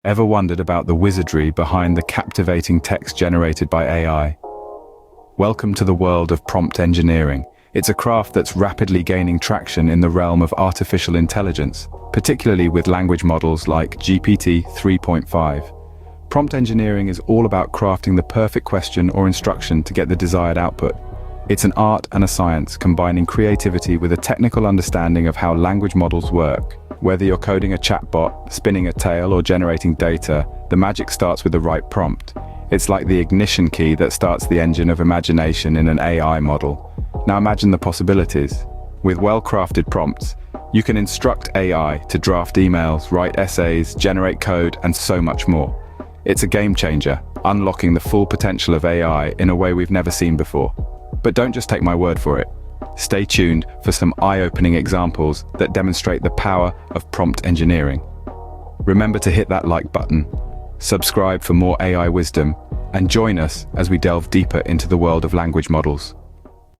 Ever wondered about the wizardry behind the captivating text generated by AI? Welcome to the world of prompt engineering. It's a craft that's rapidly gaining traction in the realm of artificial intelligence, particularly with language models like GPT 3.5. Prompt engineering is all about crafting the perfect question or instruction to get the desired output. It's an art and a science, combining creativity with a technical understanding of how language models work. Whether you're coding a chatbot, spinning a tale, or generating data, the magic starts with the right prompt. It's like the ignition key that starts the engine of imagination in an AI model. Now imagine the possibilities. With well-crafted prompts, you can instruct AI to draft emails, write essays, generate code, and so much more. It's a game changer, unlocking the full potential of AI in a way we've never seen before. But don't just take my word for it. Stay tuned for some eye-opening examples that demonstrate the power of prompt engineering. Remember to hit that like button, subscribe for more AI wisdom, and join us as we delve deeper into the world of language models.